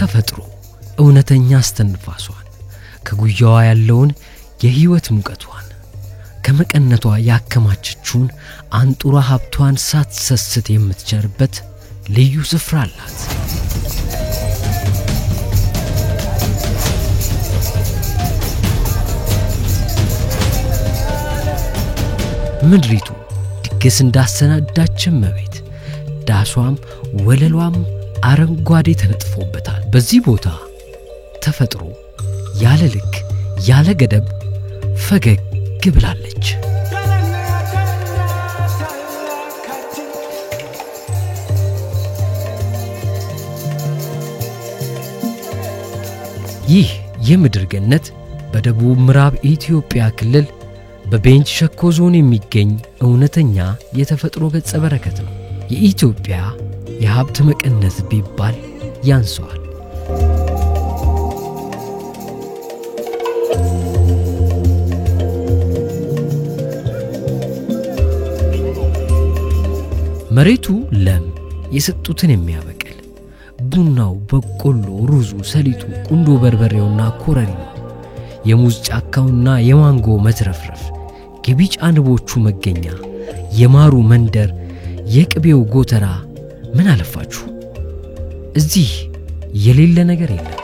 ተፈጥሮ እውነተኛ አስተንፋሷን ከጉያዋ ያለውን የህይወት ሙቀቷን ከመቀነቷ ያከማቸችውን አንጡራ ሀብቷን ሳትሰስት የምትቸርበት ልዩ ስፍራ አላት። ምድሪቱ ድግስ እንዳሰናዳችም መቤት ዳሷም ወለሏም አረንጓዴ ተነጥፎበታል። በዚህ ቦታ ተፈጥሮ ያለ ልክ ያለ ገደብ ፈገግ ብላለች። ይህ የምድር ገነት በደቡብ ምዕራብ ኢትዮጵያ ክልል በቤንች ሸኮ ዞን የሚገኝ እውነተኛ የተፈጥሮ ገጸ በረከት ነው። የኢትዮጵያ የሀብት መቀነት ቢባል ያንሰዋል። መሬቱ ለም የሰጡትን የሚያበቅል ቡናው፣ በቆሎ፣ ሩዙ፣ ሰሊጡ፣ ቁንዶ በርበሬውና ኮረሪማው፣ የሙዝ ጫካውና የማንጎ መትረፍረፍ፣ የቢጫ ንቦቹ መገኛ፣ የማሩ መንደር፣ የቅቤው ጎተራ ምን አለፋችሁ እዚህ የሌለ ነገር የለም።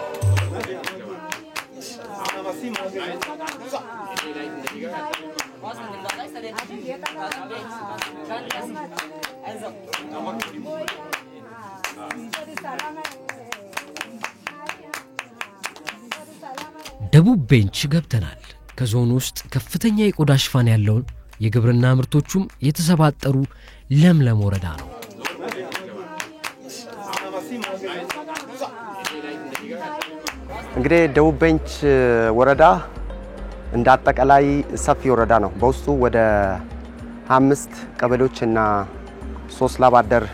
ደቡብ ቤንች ገብተናል። ከዞን ውስጥ ከፍተኛ የቆዳ ሽፋን ያለው የግብርና ምርቶቹም የተሰባጠሩ ለምለም ወረዳ ነው። እንግዲህ ደቡብ ቤንች ወረዳ እንዳጠቃላይ ሰፊ ወረዳ ነው። በውስጡ ወደ 5 ቀበሌዎችና 3 ላባደር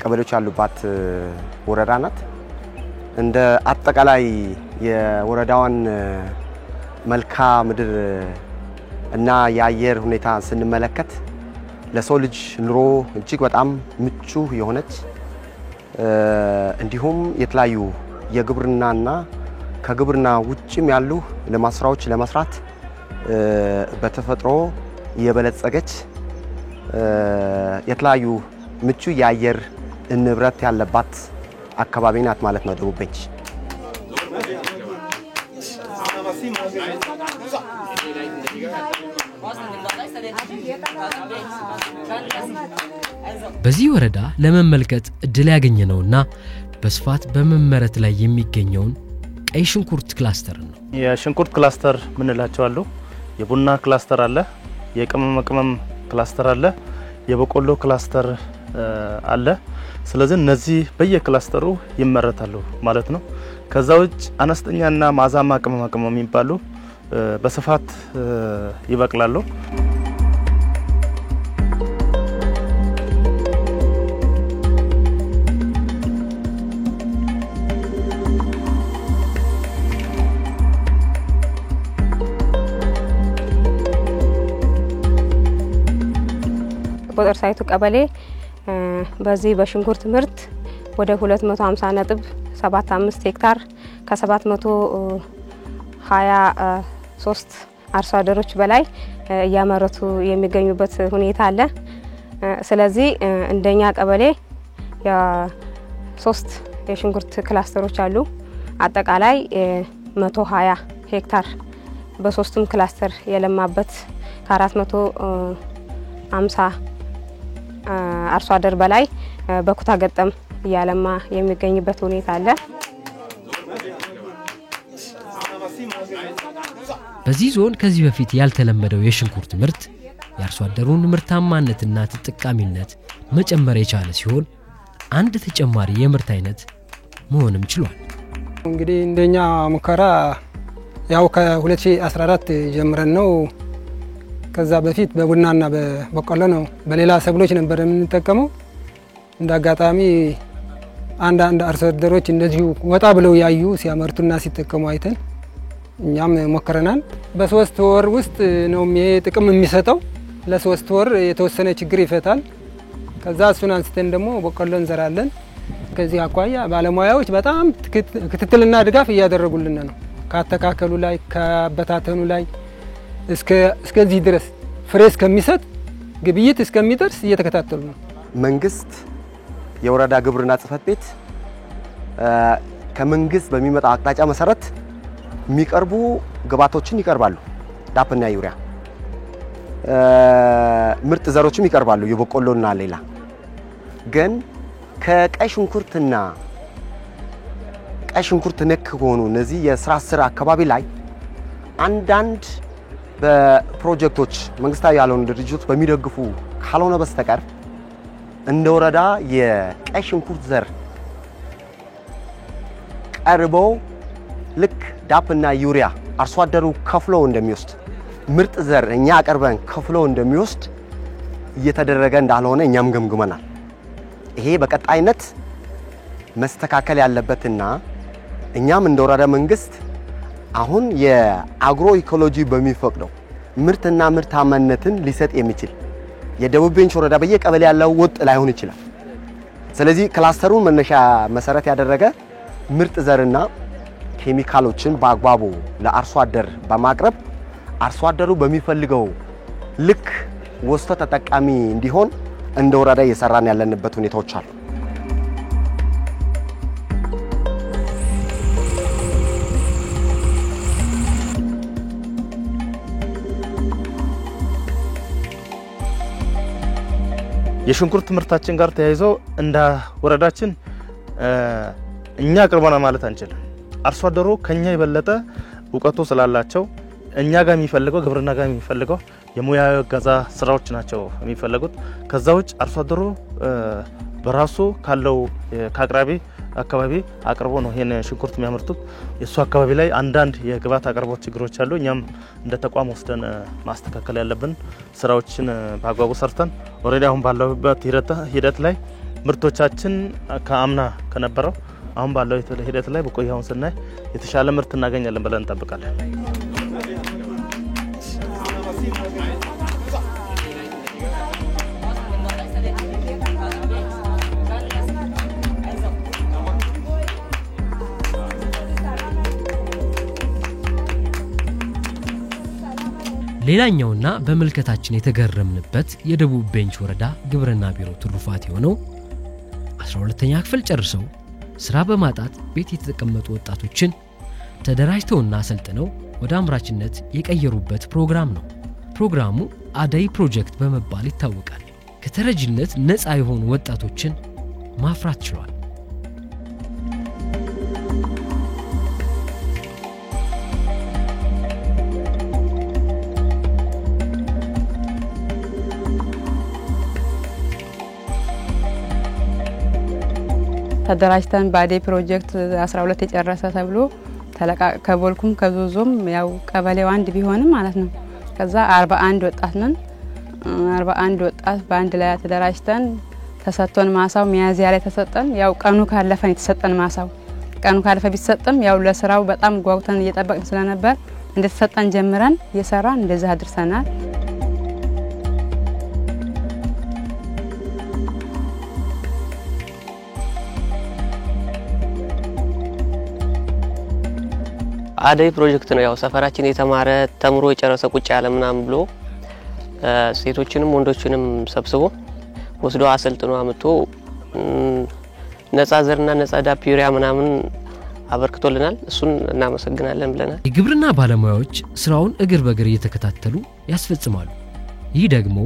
ቀበሌዎች ያሉባት ወረዳ ናት። እንደ አጠቃላይ የወረዳውን መልካ ምድር እና የአየር ሁኔታ ስንመለከት ለሰው ልጅ ኑሮ እጅግ በጣም ምቹ የሆነች እንዲሁም የተለያዩ የግብርናና ከግብርና ውጭም ያሉ ለማስራዎች ለመስራት በተፈጥሮ የበለጸገች የተለያዩ ምቹ የአየር ንብረት ያለባት አካባቢ ናት ማለት ነው ደቡብ ቤንች። በዚህ ወረዳ ለመመልከት እድል ያገኘነውና በስፋት በመመረት ላይ የሚገኘውን ቀይ ሽንኩርት ክላስተር ነው። የሽንኩርት ክላስተር ምንላቸው አሉ። የቡና ክላስተር አለ፣ የቅመም ቅመም ክላስተር አለ፣ የበቆሎ ክላስተር አለ። ስለዚህ እነዚህ በየክላስተሩ ይመረታሉ ማለት ነው። ከዛ ውጭ አነስተኛና ማዛማ ቅመማ ቅመም የሚባሉ በስፋት ይበቅላሉ። ቁጥር ሳይቱ ቀበሌ በዚህ በሽንኩርት ምርት ወደ 250.75 ሄክታር ከ723 አርሶ አደሮች በላይ ያመረቱ የሚገኙበት ሁኔታ አለ። ስለዚህ እንደኛ ቀበሌ የ3 የሽንኩርት ክላስተሮች አሉ። አጠቃላይ 120 ሄክታር በሶስቱም ክላስተር የለማበት ከ450 አርሶ አደር በላይ በኩታ ገጠም ያለማ የሚገኝበት ሁኔታ አለ። በዚህ ዞን ከዚህ በፊት ያልተለመደው የሽንኩርት ምርት የአርሶ አደሩን ምርታማነትና ተጠቃሚነት መጨመር የቻለ ሲሆን አንድ ተጨማሪ የምርት አይነት መሆንም ችሏል። እንግዲህ እንደኛ ሙከራ ያው ከ2014 ጀምረን ነው። ከዛ በፊት በቡናና በበቆሎ ነው በሌላ ሰብሎች ነበር የምንጠቀመው። እንዳጋጣሚ አንድ አርሶ አደሮች እንደዚሁ ወጣ ብለው ያዩ ሲያመርቱና ሲጠቀሙ አይተን እኛም ሞከረናል። በ3 ወር ውስጥ ነው ጥቅም የሚሰጠው። ለ3 ወር የተወሰነ ችግር ይፈታል። ከዛ እሱን አንስተን ደግሞ በቆሎ እንዘራለን። ከዚህ አኳያ ባለሙያዎች በጣም ክትትልና ድጋፍ እያደረጉልን ነው። ካተካከሉ ላይ ከበታተኑ ላይ እስከዚህ ድረስ ፍሬ እስከሚሰጥ ግብይት እስከሚደርስ እየተከታተሉ ነው። መንግስት የወረዳ ግብርና ጽሕፈት ቤት ከመንግስት በሚመጣ አቅጣጫ መሰረት የሚቀርቡ ግብዓቶችን ይቀርባሉ። ዳፕና ዩሪያ ምርጥ ዘሮችም ይቀርባሉ፣ የበቆሎና ሌላ። ግን ከቀይ ሽንኩርትና ቀይ ሽንኩርት ነክ ሆኖ እነዚህ የስራ አካባቢ ላይ አንዳንድ በፕሮጀክቶች መንግስታዊ ያልሆኑ ድርጅቶች በሚደግፉ ካልሆነ በስተቀር እንደ ወረዳ የቀይ ሽንኩርት ዘር ቀርበው ልክ ዳፕና ዩሪያ አርሶ አደሩ ከፍሎ እንደሚወስድ ምርጥ ዘር እኛ አቀርበን ከፍሎ እንደሚወስድ እየተደረገ እንዳልሆነ እኛም ገምግመናል። ይሄ በቀጣይነት መስተካከል ያለበትና እኛም እንደ ወረዳ መንግስት አሁን የአግሮ ኢኮሎጂ በሚፈቅደው ምርትና ምርታማነትን ሊሰጥ የሚችል የደቡብ ቤንች ወረዳ በየቀበሌ ያለው ወጥ ላይሆን ይችላል። ስለዚህ ክላስተሩን መነሻ መሰረት ያደረገ ምርጥ ዘርና ኬሚካሎችን በአግባቡ ለአርሶ አደር በማቅረብ አርሶ አደሩ በሚፈልገው ልክ ወስቶ ተጠቃሚ እንዲሆን እንደ ወረዳ እየሰራን ያለንበት ሁኔታዎች አሉ። የሽንኩርት ምርታችን ጋር ተያይዞ እንደ ወረዳችን እኛ አቅርበና ማለት አንችልም። አርሶ አደሩ ከኛ የበለጠ እውቀቱ ስላላቸው እኛ ጋር የሚፈልገው ግብርና ጋር የሚፈልገው የሙያዊ እገዛ ስራዎች ናቸው የሚፈልጉት። ከዛ ውጭ አርሶ አደሩ በራሱ ካለው ከአቅራቢ አካባቢ አቅርቦ ነው ይሄን ሽንኩርት የሚያመርቱት። የሱ አካባቢ ላይ አንዳንድ የግብዓት አቅርቦት ችግሮች አሉ። እኛም እንደ ተቋም ወስደን ማስተካከል ያለብን ስራዎችን በአግባቡ ሰርተን ኦሬዲ አሁን ባለበት ሂደት ላይ ምርቶቻችን ከአምና ከነበረው አሁን ባለው ሂደት ላይ በቆያውን ስናይ የተሻለ ምርት እናገኛለን ብለን እንጠብቃለን። ሌላኛውና በመልከታችን የተገረምንበት የደቡብ ቤንች ወረዳ ግብርና ቢሮ ትሩፋት የሆነው 12ኛ ክፍል ጨርሰው ስራ በማጣት ቤት የተቀመጡ ወጣቶችን ተደራጅተውና አሰልጥነው ወደ አምራችነት የቀየሩበት ፕሮግራም ነው። ፕሮግራሙ አደይ ፕሮጀክት በመባል ይታወቃል። ከተረጅነት ነፃ የሆኑ ወጣቶችን ማፍራት ችሏል። ተደራጅተን ባዴ ፕሮጀክት 12 የጨረሰ ተብሎ ከቦልኩም ከዞዞም ያው ቀበሌው አንድ ቢሆንም ማለት ነው። ከዛ 41 ወጣት ነን። 41 ወጣት በአንድ ላይ ተደራጅተን ተሰጥቶን ማሳው ሚያዝያ ላይ ተሰጠን። ያው ቀኑ ካለፈን የተሰጠን ማሳው ቀኑ ካለፈ ቢሰጥም ያው ለስራው በጣም ጓጉተን እየጠበቅን ስለነበር እንደተሰጠን ጀምረን እየሰራን እንደዛ አድርሰናል። አደይ ፕሮጀክት ነው። ያው ሰፈራችን የተማረ ተምሮ የጨረሰ ቁጭ ያለ ምናምን ብሎ ሴቶችንም ወንዶችንም ሰብስቦ ወስዶ አሰልጥኖ አመጡ ነፃ ዘርና ነፃ ዳፕ ዩሪያ ምናምን አበርክቶልናል። እሱን እናመሰግናለን ብለናል። የግብርና ባለሙያዎች ስራውን እግር በእግር እየተከታተሉ ያስፈጽማሉ። ይህ ደግሞ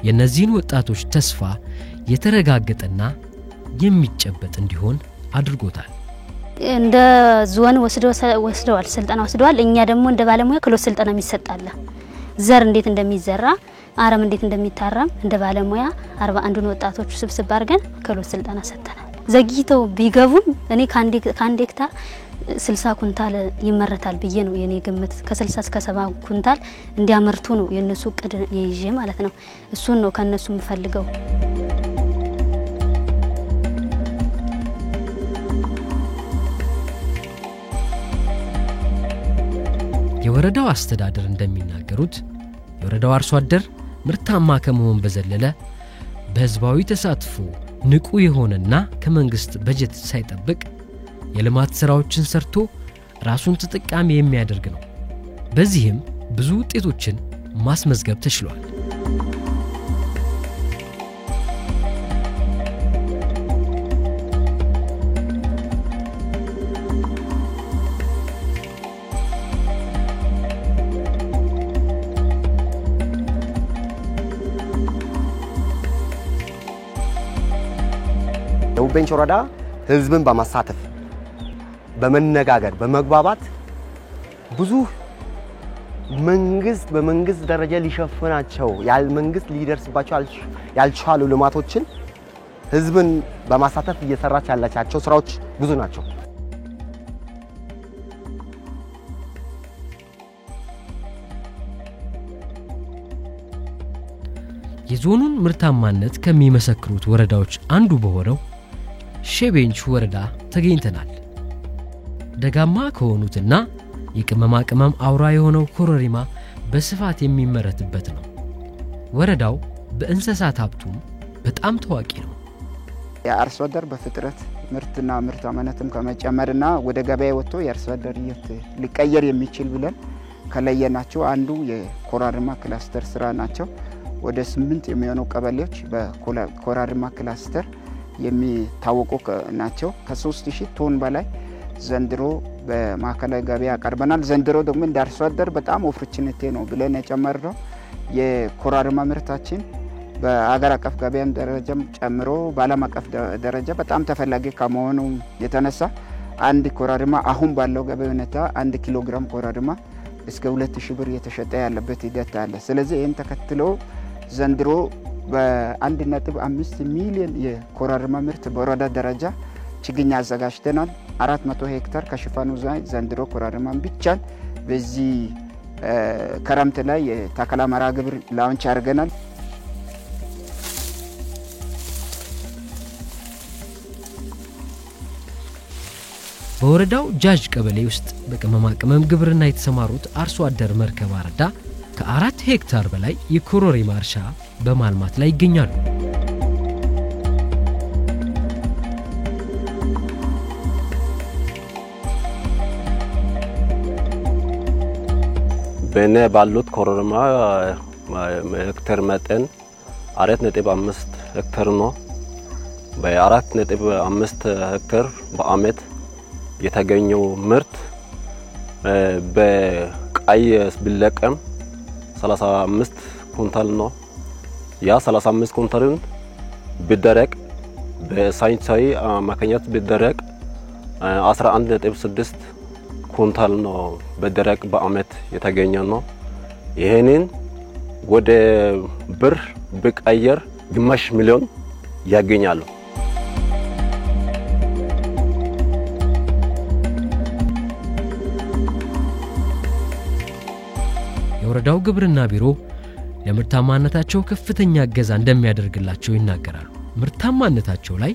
የነዚህን ወጣቶች ተስፋ የተረጋገጠና የሚጨበጥ እንዲሆን አድርጎታል። እንደ ዞን ወስደዋል ስልጠና ወስደዋል። እኛ ደግሞ እንደ ባለሙያ ክሎስ ስልጠና የሚሰጣለ ዘር እንዴት እንደሚዘራ አረም እንዴት እንደሚታረም እንደ ባለሙያ 41 ወጣቶች ስብስብ አድርገን ክሎስ ስልጠና ሰጥተናል። ዘግይተው ቢገቡም እኔ ከአንድ ሄክታር 60 ኩንታል ይመረታል ብዬ ነው የኔ ግምት። ከ60 እስከ 70 ኩንታል እንዲያመርቱ ነው የነሱ ቅድ ይዤ ማለት ነው። እሱን ነው ከነሱ የምፈልገው። የወረዳው አስተዳደር እንደሚናገሩት የወረዳው አርሶ አደር ምርታማ ከመሆን በዘለለ በህዝባዊ ተሳትፎ ንቁ የሆነና ከመንግስት በጀት ሳይጠብቅ የልማት ሥራዎችን ሰርቶ ራሱን ተጠቃሚ የሚያደርግ ነው። በዚህም ብዙ ውጤቶችን ማስመዝገብ ተችሏል። ደቡብ ቤንች ወረዳ ህዝብን በማሳተፍ በመነጋገር በመግባባት ብዙ በመንግስት ደረጃ ሊሸፍናቸው መንግስት ሊደርስባቸው ያልቻሉ ልማቶችን ህዝብን በማሳተፍ እየሰራች ያለቻቸው ስራዎች ብዙ ናቸው። የዞኑን ምርታማነት ከሚመሰክሩት ወረዳዎች አንዱ በሆነው ሼቤንች ወረዳ ተገኝተናል። ደጋማ ከሆኑትና የቅመማ ቅመም አውራ የሆነው ኮረሪማ በስፋት የሚመረትበት ነው። ወረዳው በእንስሳት ሀብቱም በጣም ታዋቂ ነው። የአርሶ አደር በፍጥረት ምርትና ምርታማነትም ከመጨመርና ወደ ገበያ ወጥቶ የአርሶ አደርነት ሊቀየር የሚችል ብለን ከለየናቸው አንዱ የኮረሪማ ክላስተር ስራ ናቸው። ወደ 8 የሚሆኑ ቀበሌዎች በኮረሪማ ክላስተር የሚታወቁ ናቸው። ከ3000 ቶን በላይ ዘንድሮ በማዕከላዊ ገበያ አቀርበናል። ዘንድሮ ደግሞ እንደ አርሶ አደር በጣም ኦፖርቹኒቲ ነው ብለን የጨመርነው የኮረሪማ ምርታችን በአገር አቀፍ ገበያ ደረጃም ጨምሮ በዓለም አቀፍ ደረጃ በጣም ተፈላጊ ከመሆኑ የተነሳ አንድ ኮረሪማ አሁን ባለው ገበያ ሁኔታ 1 ኪሎ ግራም ኮረሪማ እስከ 2000 ብር የተሸጠ ያለበት ሂደት አለ። ስለዚህ ይህን ተከትሎ ዘንድሮ በ1.5 ሚሊዮን የኮረሪማ ምርት በወረዳ ደረጃ ችግኝ አዘጋጅተናል። 400 ሄክታር ከሽፋኑ ዘንድሮ ኮረሪማን ብቻን በዚህ ክረምት ላይ የተከላ መርሃ ግብር ላውንች አድርገናል። በወረዳው ጃጅ ቀበሌ ውስጥ በቅመማ ቅመም ግብርና የተሰማሩት አርሶ አደር መርከብ አረዳ ከ4 ሄክታር በላይ የኮረሪማ እርሻ በማልማት ላይ ይገኛሉ። በእኔ ባሉት ኮረሪማ ሄክታር መጠን 4.5 ሄክታር ነው። በ4.5 ሄክታር በአመት የተገኘው ምርት በቀይ ቢለቀም 35 ኩንታል ነው። ያ 35 ኩንታልን ቢደረቅ በሳይንሳዊ አማካኝነት ቢደረቅ 11.6 ኩንታል ነው በደረቅ በአመት የተገኘ ነው። ይሄንን ወደ ብር በቀየር ግማሽ ሚሊዮን ያገኛሉ። የወረዳው ግብርና ቢሮ ለምርታማነታቸው ከፍተኛ እገዛ እንደሚያደርግላቸው ይናገራሉ። ምርታማነታቸው ላይ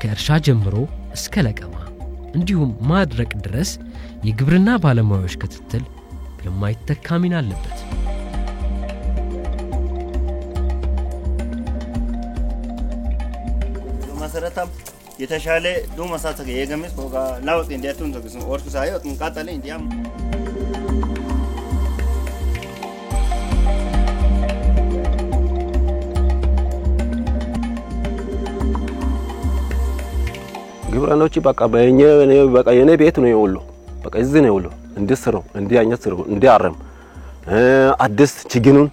ከእርሻ ጀምሮ እስከ ለቀማ እንዲሁም ማድረቅ ድረስ የግብርና ባለሙያዎች ክትትል የማይተካ ሚና አለበት። መሰረታም የተሻለ ዶማሳተገ የገመስ ቆጋ ላውጥ እንዲያቱን ተግስ ኦርቱ ሳይወጥ እንቃጠለ እንዲያም ግብርናዎች በቃ የኔ ቤት ነው ይውሉ በቃ እዚህ ነው ይውሉ እንዲስሩ እንዲያኛት ስሩ እንዲያረም አዲስ ችግኙን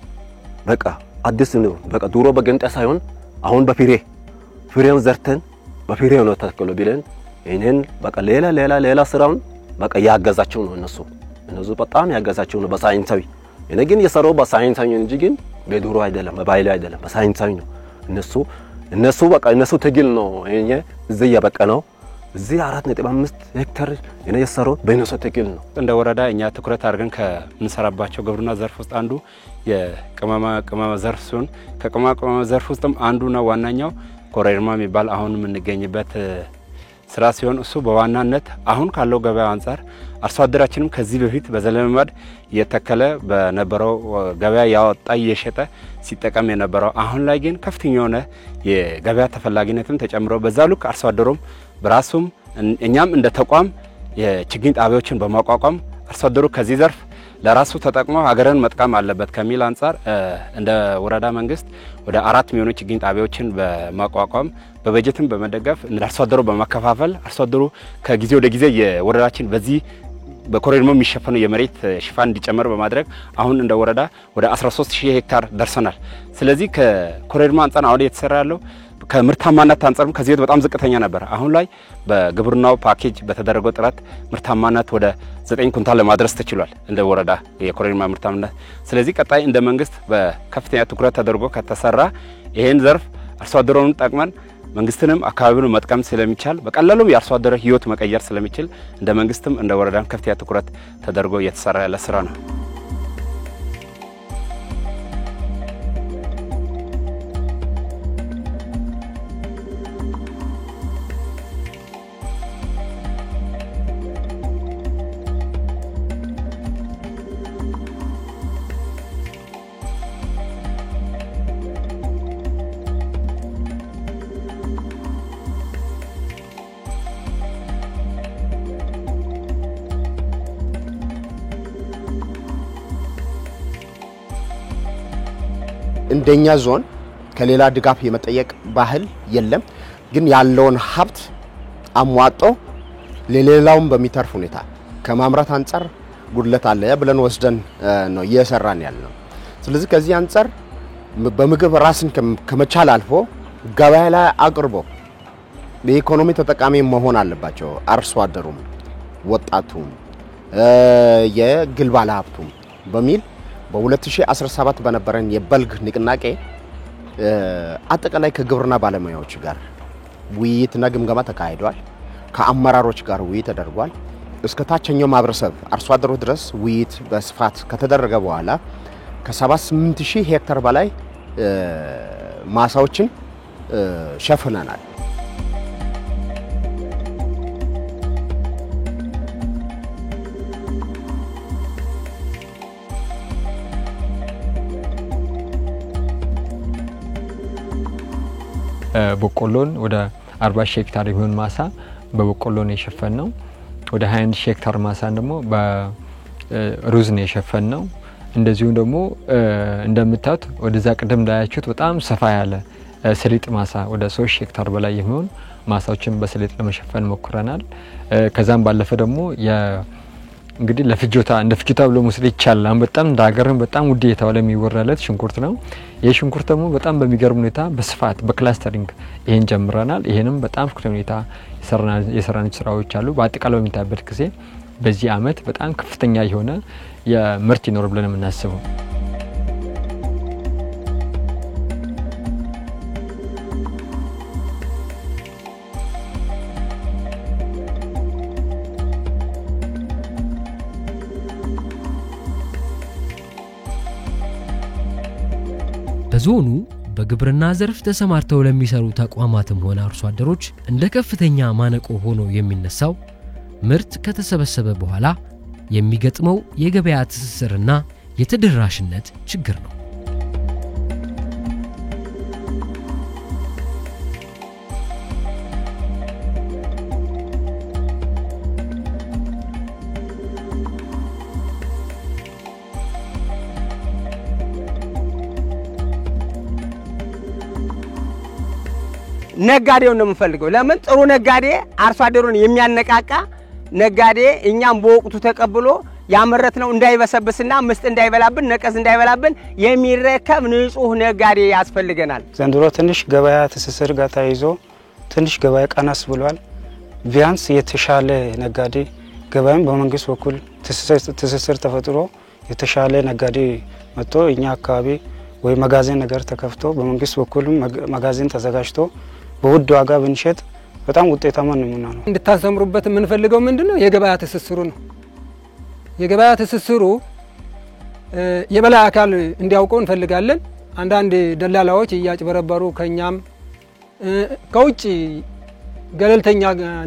በቃ አዲስ ነው በቃ ዱሮ በገንጣ ሳይሆን አሁን ፍሬውን ዘርተን በፍሬው ነው ተከሎ ቢለን ይሄንን በቃ ሌላ ስራውን በቃ ያገዛቸው ነው እነሱ በጣም ያገዛቸው ነው በሳይንሳዊ እኔ ግን የሰራው በሳይንሳዊ እንጂ ግን በዱሮ አይደለም በባይል አይደለም በሳይንሳዊ ነው እነሱ በቃ እነሱ ትግል ነው እኛ እዚህ ያበቃ ነው እዚህ 4.5 ሄክታር እኔ የሰራው በእነሱ ትግል ነው። እንደ ወረዳ እኛ ትኩረት አድርገን ከምንሰራባቸው ግብርና ዘርፍ ውስጥ አንዱ የቅመማ ዘርፍ ሲሆን ከቅመማ ዘርፍ ውስጥም አንዱና ዋናኛው ኮረሪማ የሚባል አሁን የምንገኝበት ስራ ሲሆን እሱ በዋናነት አሁን ካለው ገበያ አንፃር አርሶ አደራችንም ከዚህ በፊት በዘለመድ የተከለ በነበረው ገበያ ያወጣ እየሸጠ ሲጠቀም የነበረው አሁን ላይ ግን ከፍተኛ የሆነ የገበያ ተፈላጊነትም ተጨምሮ በዛው ልክ አርሶ አደሩም በራሱም እኛም እንደ ተቋም የችግኝ ጣቢያዎችን በማቋቋም አርሶ አደሩ ከዚህ ዘርፍ ለራሱ ተጠቅሞ ሀገርን መጥቀም አለበት ከሚል አንፃር እንደ ወረዳ መንግስት ወደ 4 ሚሊዮን ችግኝ ጣቢያዎችን በማቋቋም በበጀትም በመደገፍ አርሶ አደሩ በመከፋፈል አርሶ አደሩ ከጊዜ ወደ ጊዜ የወረዳችን በዚህ በኮሪደር የሚሸፈነው የመሬት ሽፋን እንዲጨመር በማድረግ አሁን እንደ ወረዳ ወደ 13000 ሄክታር ደርሰናል። ስለዚህ ከኮሪደር አንፃር አሁን የተሰራ ያለው ከምርታማነት አንፃርም ከዚህ በጣም ዝቅተኛ ነበር። አሁን ላይ በግብርናው ፓኬጅ በተደረገው ጥረት ምርታማነት ወደ 9 ኩንታል ለማድረስ ተችሏል እንደ ወረዳ የኮሪደር ምርታማነት። ስለዚህ ቀጣይ እንደ መንግስት በከፍተኛ ትኩረት ተደርጎ ከተሰራ ይሄን ዘርፍ አርሶ አደሩን ጠቅመን መንግስትንም አካባቢውን መጥቀም ስለሚቻል በቀላሉም የአርሶ አደሩ ህይወት መቀየር ስለሚችል እንደ መንግስትም እንደ ወረዳም ከፍተኛ ትኩረት ተደርጎ እየተሰራ ያለ ስራ ነው። እንደኛ ዞን ከሌላ ድጋፍ የመጠየቅ ባህል የለም። ግን ያለውን ሀብት አሟጦ ለሌላውም በሚተርፍ ሁኔታ ከማምራት አንፃር ጉድለት አለ ብለን ወስደን ነው እየሰራን ያለው። ስለዚህ ከዚህ አንፃር በምግብ ራስን ከመቻል አልፎ ገበያ ላይ አቅርቦ በኢኮኖሚ ተጠቃሚ መሆን አለባቸው አርሶ አደሩም ወጣቱም የግል ባለሀብቱም በሚል በ2017 በነበረን የበልግ ንቅናቄ አጠቃላይ ከግብርና ባለሙያዎች ጋር ውይይትና ግምገማ ተካሂዷል። ከአመራሮች ጋር ውይይት ተደርጓል። እስከ ታችኛው ማህበረሰብ አርሶ አደሩ ድረስ ውይይት በስፋት ከተደረገ በኋላ ከ78000 ሄክታር በላይ ማሳዎችን ሸፍነናል። በቆሎን ወደ 40 ሄክታር የሚሆን ማሳ በበቆሎን የሸፈነው ወደ 21 ሄክታር ማሳ ደግሞ በሩዝ ነው የሸፈነው። እንደዚሁ ደግሞ እንደምታዩት ወደዛ ቀደም እንዳያችሁት በጣም ሰፋ ያለ ሰሊጥ ማሳ ወደ 3 ሄክታር በላይ የሚሆን ማሳዎችን በሰሊጥ ለመሸፈን ሞክረናል። ከዛም ባለፈ ደግሞ እንግዲህ ለፍጆታ እንደ ፍጆታ ብሎ መስል ይቻላል። በጣም ዳገርን በጣም ውድ የተባለ የሚወራለት ሽንኩርት ነው። ይሄ ሽንኩርት ደግሞ በጣም በሚገርም ሁኔታ በስፋት በክላስተሪንግ ይሄን ጀምረናል። ይሄንም በጣም ከፍተኛ ሁኔታ የሰራን ስራዎች አሉ። በአጠቃላይ በሚታበት ጊዜ በዚህ አመት በጣም ከፍተኛ የሆነ የምርት ይኖር ብለን የምናስበው በዞኑ በግብርና ዘርፍ ተሰማርተው ለሚሰሩ ተቋማትም ሆነ አርሶ አደሮች እንደ ከፍተኛ ማነቆ ሆኖ የሚነሳው ምርት ከተሰበሰበ በኋላ የሚገጥመው የገበያ ትስስርና የተደራሽነት ችግር ነው። ነጋዴው ነው የምፈልገው። ለምን ጥሩ ነጋዴ አርሶ አደሩን የሚያነቃቃ ነጋዴ እኛም በወቅቱ ተቀብሎ ያመረትነው እንዳይበሰብስና ምስጥ እንዳይበላብን ነቀዝ እንዳይበላብን የሚረከብ ንጹህ ነጋዴ ያስፈልገናል። ዘንድሮ ትንሽ ገበያ ትስስር ጋር ተይዞ ትንሽ ገበያ ቀነስ ብሏል። ቢያንስ የተሻለ ነጋዴ ገበያም በመንግስት በኩል ትስስር ተፈጥሮ የተሻለ ነጋዴ መጥቶ እኛ አካባቢ ወይ መጋዘን ነገር ተከፍቶ በመንግስት በኩል መጋዘን ተዘጋጅቶ በውድ ዋጋ ብንሸጥ በጣም ውጤታማ ነው የምንሆነው። እንድታሰምሩበት የምንፈልገው ምንድነው የገበያ ትስስሩ ነው። የገበያ ትስስሩ የበላይ አካል እንዲያውቀው እንፈልጋለን። አንዳንድ ደላላዎች እያጭበረበሩ ከኛም ከውጭ ገለልተኛ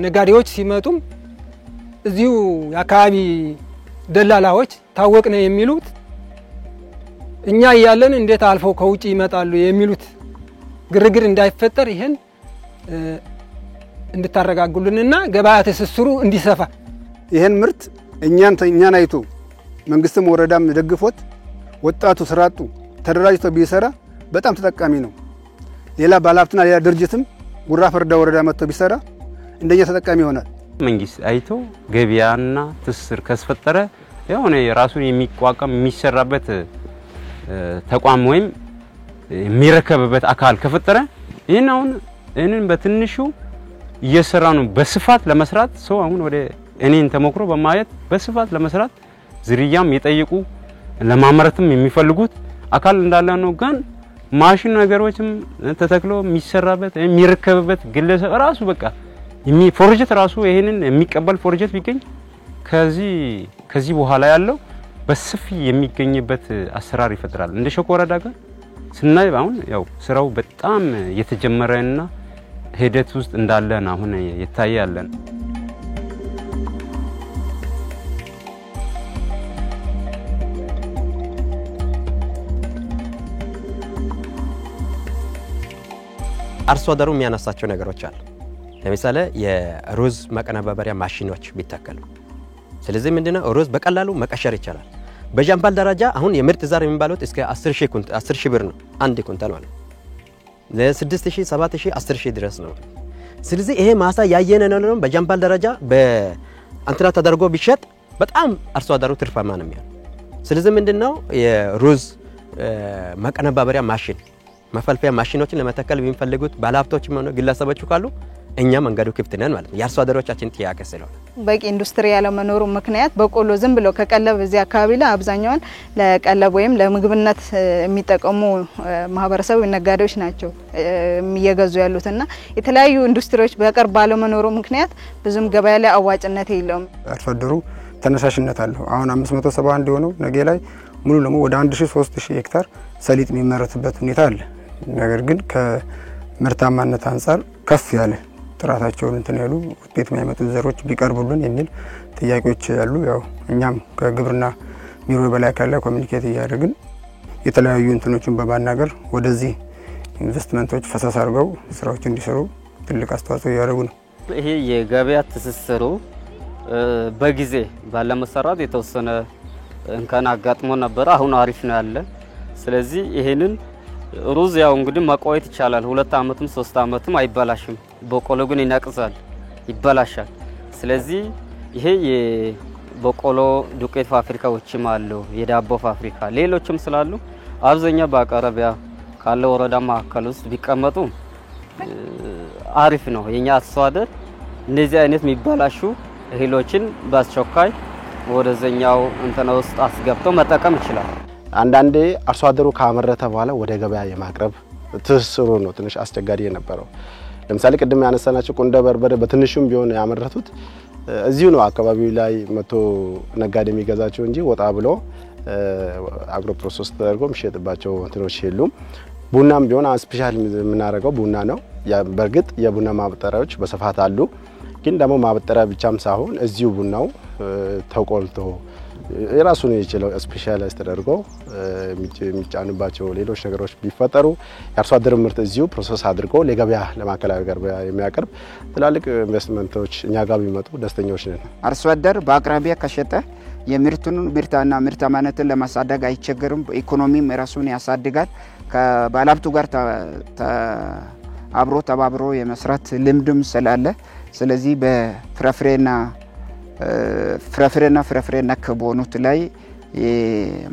ነጋዴዎች ሲመጡም እዚሁ የአካባቢ ደላላዎች ታወቅነ የሚሉት እኛ እያለን እንዴት አልፈው ከውጪ ይመጣሉ የሚሉት ግርግር እንዳይፈጠር ይሄን እንድታረጋጉልንና ገበያ ትስስሩ እንዲሰፋ ይሄን ምርት እኛን አይቶ መንግስትም ወረዳም ደግፎት ወጣቱ ስራጡ ተደራጅቶ ቢሰራ በጣም ተጠቃሚ ነው። ሌላ ባለሀብትና ሌላ ድርጅትም ጉራ ፈርዳ ወረዳ መጥቶ ቢሰራ እንደኛ ተጠቃሚ ይሆናል። መንግስት አይቶ ገበያና ትስስር ካስፈጠረ የሆነ ራሱን የሚቋቋም የሚሰራበት ተቋም ወይም የሚረከብበት አካል ከፈጠረ ይሄንን በትንሹ እየሰራ ነው በስፋት ለመስራት ሰው አሁን ወደ እኔን ተሞክሮ በማየት በስፋት ለመስራት ዝርያም የጠየቁ ለማምረትም የሚፈልጉት አካል እንዳለ ነው። ግን ማሽን ነገሮችም ተተክሎ የሚሰራበት የሚረከብበት ግለሰብ ራሱ በቃ ፎርጀት ራሱ ይሄንን የሚቀበል ፎርጀት ቢገኝ ከዚህ በኋላ ያለው በሰፊ የሚገኝበት አሰራር ይፈጥራል። እንደ ሸኮ ወረዳ ጋር ስናይ አሁን ያው ስራው በጣም የተጀመረና ሂደት ውስጥ እንዳለን አሁን ይታያለን። አርሶ አደሩ የሚያነሳቸው ነገሮች አሉ። ለምሳሌ የሩዝ ማቀነባበሪያ ማሽኖች ቢተከሉ፣ ስለዚህ ምንድነው ሩዝ በቀላሉ መቀሸር ይቻላል። በጃምባል ደረጃ አሁን የምርጥ ዘር የሚባሉት እስከ 10,000 ብር ነው አንድ ኩንታል ማለት ለ6000 7000 10000 ድረስ ነው። ስለዚህ ይሄ ማሳ ያየነ ነው በጃምባል ደረጃ በአንትራ ተደርጎ ቢሸጥ በጣም አርሶ አደሩ ትርፋማ ነው የሚሆነው። ስለዚህ ምንድነው የሩዝ ማቀነባበሪያ ማሽን መፈልፈያ ማሽኖችን ለመተከል የሚፈልጉት ባለሀብቶችም ሆነ ግለሰቦች ካሉ እኛ መንገዱ ክፍት ነን ማለት ነው። የአርሶ አደሮቻችን ጥያቄ ስለሆነ በቂ ኢንዱስትሪ ያለ መኖሩ ምክንያት በቆሎ ዝም ብሎ ከቀለብ እዚህ አካባቢ ላይ አብዛኛውን ለቀለብ ወይም ለምግብነት የሚጠቀሙ ማህበረሰብ ነጋዴዎች ናቸው እየገዙ ያሉትና የተለያዩ ኢንዱስትሪዎች በቅርብ ባለመኖሩ ምክንያት ብዙም ገበያ ላይ አዋጭነት የለውም። አርሶ አደሩ ተነሳሽነት አለው። አሁን 571 የሆነው ነገ ላይ ሙሉ ለሙሉ ወደ 1000-3000 ሄክታር ሰሊጥ የሚመረትበት ሁኔታ አለ። ነገር ግን ከምርታማነት አንፃር ከፍ ያለ ጥራታቸውን እንትን ያሉ ውጤት የሚያመጡ ዘሮች ቢቀርቡልን የሚል ጥያቄዎች ያሉ ያው እኛም ከግብርና ቢሮ በላይ ካለ ኮሚኒኬት እያደረግን የተለያዩ እንትኖችን በማናገር ወደዚህ ኢንቨስትመንቶች ፈሳስ አድርገው ስራዎች እንዲሰሩ ትልቅ አስተዋጽኦ እያደረጉ ነው። ይሄ የገበያ ትስስሩ በጊዜ ባለመሰራት የተወሰነ እንከን አጋጥሞ ነበር። አሁን አሪፍ ነው ያለ። ስለዚህ ይሄንን ሩዝ ያው እንግዲህ ማቆየት ይቻላል 2 አመትም 3 አመትም አይበላሽም። በቆሎ ግን ይነቅዛል፣ ይበላሻል። ስለዚህ ይሄ የበቆሎ ዱቄት ፋብሪካዎችም አሉ፣ የዳቦ ፋብሪካ ሌሎችም ስላሉ አብዛኛው በአቅራቢያ ካለ ወረዳ ማዕከል ውስጥ ቢቀመጡ አሪፍ ነው። የኛ አርሶ አደር እንደዚህ አይነት የሚበላሹ እህሎችን በአስቸኳይ ወደዛኛው እንተና ውስጥ አስገብቶ መጠቀም ይችላል። አንዳንዴ አርሶ አደሩ ካመረተ በኋላ ወደ ገበያ የማቅረብ ትስስሩ ነው ትንሽ አስቸጋሪ የነበረው። ለምሳሌ ቅድም ያነሳናቸው ቁንደ በርበሬ በትንሹም ቢሆን ያመረቱት እዚሁ ነው አካባቢው ላይ መቶ ነጋዴ የሚገዛቸው እንጂ ወጣ ብሎ አግሮ ፕሮሰስ ተደርጎ የሚሸጥባቸው እንትኖች የሉም። ቡናም ቢሆን ስፔሻል የምናደርገው ቡና ነው። በእርግጥ የቡና ማበጠሪያዎች በስፋት አሉ። ግን ደግሞ ማበጠሪያ ብቻም ሳይሆን እዚሁ ቡናው ተቆልቶ የራሱን የችለው ስፔሻላይዝ ተደርጎ የሚጫኑባቸው ሌሎች ነገሮች ቢፈጠሩ የአርሶ አደር ምርት እዚሁ ፕሮሰስ አድርጎ ለገበያ ለማዕከላዊ ገበያ የሚያቀርብ ትላልቅ ኢንቨስትመንቶች እኛ ጋር ቢመጡ ደስተኞች ነን። አርሶ አደር በአቅራቢያ ከሸጠ የምርቱን ምርታና ምርታማነትን ለማሳደግ አይቸገርም። ኢኮኖሚም ራሱን ያሳድጋል። ከባለሀብቱ ጋር አብሮ ተባብሮ የመስራት ልምድም ስላለ ስለዚህ በፍራፍሬና ፍራፍሬ ነክ በሆኑት ላይ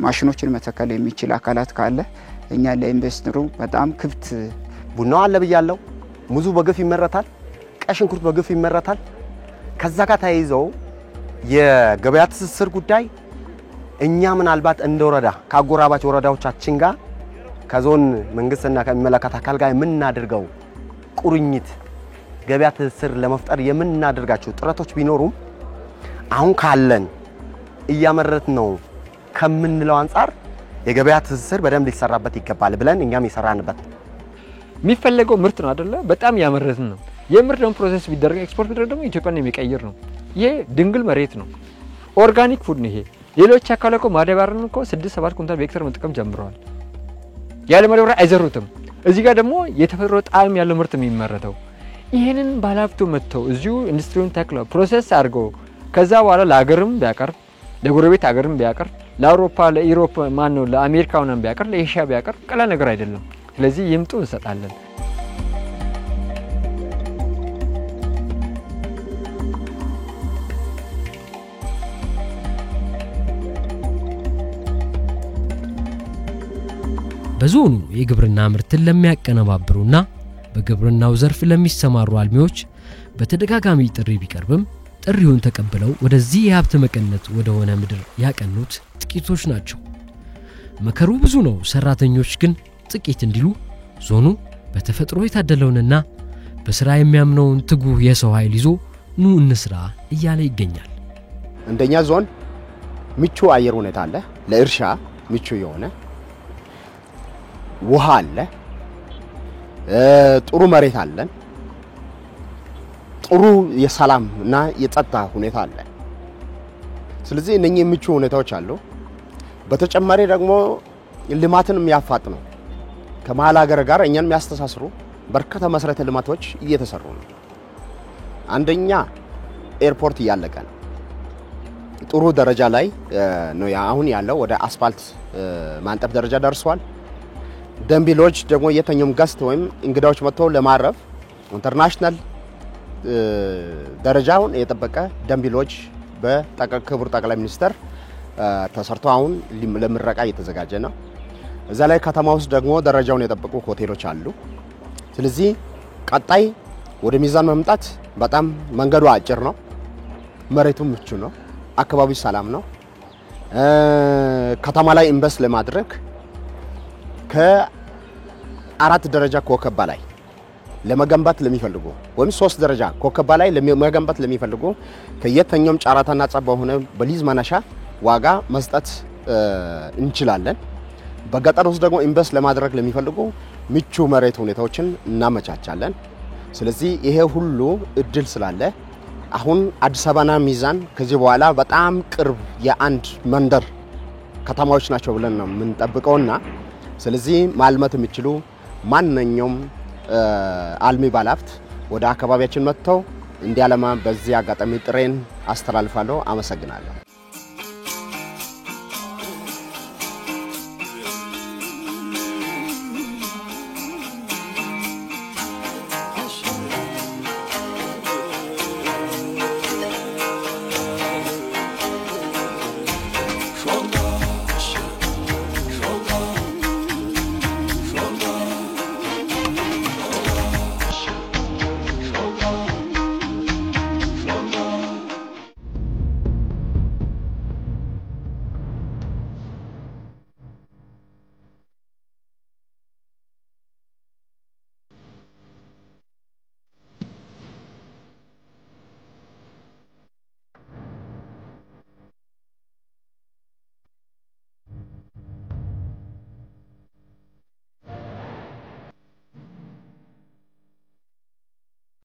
ማሽኖችን መተከል የሚችል አካላት ካለ እኛ ለኢንቨስተሩ በጣም ክፍት ቡናው አለ ብያለሁ። ሙዙ በግፍ ይመረታል፣ ቀይ ሽንኩርት በግፍ ይመረታል። ከዛ ጋር ተያይዘው የገበያ ትስስር ጉዳይ እኛ ምናልባት እንደ ወረዳ ከአጎራባች ወረዳዎቻችን ጋር ከዞን መንግስትና ከሚመለከት አካል ጋር የምናደርገው ቁርኝት ገበያ ትስስር ለመፍጠር የምናደርጋቸው ጥረቶች ቢኖሩም አሁን ካለን እያመረት ነው ከምንለው አንፃር የገበያ ትስስር በደንብ ሊሰራበት ይገባል ብለን እኛም ይሰራንበት የሚፈልገው ምርት ነው አይደለ? በጣም ያመረትን ነው። የምርት ደግሞ ፕሮሰስ ቢደረግ ኤክስፖርት ቢደረግ ደግሞ ኢትዮጵያን የሚቀይር ነው። ይሄ ድንግል መሬት ነው። ኦርጋኒክ ፉድ ነው ይሄ። ሌሎች አካባቢ እኮ ማዳበሪያን እኮ 6-7 ኩንታል በሄክታር መጠቀም ጀምረዋል። ያለ ማዳበሪያ አይዘሩትም። እዚህ ጋር ደግሞ የተፈጥሮ ጣዕም ያለው ምርት የሚመረተው ይሄንን ባለሀብቱ መጥተው እዚሁ ኢንዱስትሪውን ተክለው ፕሮሰስ አድርገው ከዛ በኋላ ለሀገርም ቢያቀርብ ለጎረቤት ሀገርም ቢያቀርብ ለአውሮፓ ለኢሮፕ ማን ነው ለአሜሪካውንም ቢያቀርብ ለኤሽያ ቢያቀርብ ቀላል ነገር አይደለም። ስለዚህ ይምጡ እንሰጣለን። በዞኑ የግብርና ምርትን ለሚያቀነባብሩና በግብርናው ዘርፍ ለሚሰማሩ አልሚዎች በተደጋጋሚ ጥሪ ቢቀርብም ጥሪውን ተቀብለው ወደዚህ የሀብት መቀነት ወደ ሆነ ምድር ያቀኑት ጥቂቶች ናቸው። መከሩ ብዙ ነው፣ ሰራተኞች ግን ጥቂት እንዲሉ ዞኑ በተፈጥሮ የታደለውንና በስራ የሚያምነውን ትጉህ የሰው ኃይል ይዞ ኑ እንስራ እያለ ይገኛል። እንደኛ ዞን ምቹ አየር ሁኔታ አለ፣ ለእርሻ ምቹ የሆነ ውሃ አለ፣ ጥሩ መሬት አለን፣ ጥሩ የሰላም እና የጸጥታ ሁኔታ አለ። ስለዚህ እነኚህ ምቹ ሁኔታዎች አሉ። በተጨማሪ ደግሞ ልማትን የሚያፋጥኑ ከመሀል ሀገር ጋር እኛን የሚያስተሳስሩ በርካታ መሰረተ ልማቶች እየተሰሩ ነው። አንደኛ ኤርፖርት እያለቀ ነው። ጥሩ ደረጃ ላይ ነው አሁን ያለው፣ ወደ አስፋልት ማንጠፍ ደረጃ ደርሷል። ደንቢ ሎጅ ደግሞ የተኛውም ገስት ወይም እንግዳዎች መጥተው ለማረፍ ኢንተርናሽናል ደረጃውን የጠበቀ ደንቢ ሎጅ በክቡር ጠቅላይ ሚኒስትር ተሰርቶ አሁን ለምረቃ እየተዘጋጀ ነው። እዛ ላይ ከተማ ውስጥ ደግሞ ደረጃውን የጠበቁ ሆቴሎች አሉ። ስለዚህ ቀጣይ ወደ ሚዛን መምጣት በጣም መንገዱ አጭር ነው፣ መሬቱ ምቹ ነው፣ አካባቢው ሰላም ነው። ከተማ ላይ ኢንቨስት ለማድረግ ከ4 ደረጃ ኮከብ በላይ ለመገንባት ለሚፈልጉ ወይም 3 ደረጃ ኮከብ በላይ ለመገንባት ለሚፈልጉ ከየተኛውም ጫራታና ጸባ ሆነ በሊዝ መነሻ ዋጋ መስጠት እንችላለን። በገጠር ውስጥ ደግሞ ኢንቨስት ለማድረግ ለሚፈልጉ ምቹ መሬት ሁኔታዎችን እናመቻቻለን። ስለዚህ ይሄ ሁሉ እድል ስላለ አሁን አዲስ አበባና ሚዛን ከዚህ በኋላ በጣም ቅርብ የአንድ መንደር ከተማዎች ናቸው ብለን ነው የምንጠብቀውና ስለዚህ ማልማት የሚችሉ ማንኛውም አልሚ ባለሀብት ወደ አካባቢያችን መጥተው እንዲያለማ በዚህ አጋጣሚ ጥሬን አስተላልፋለሁ። አመሰግናለሁ።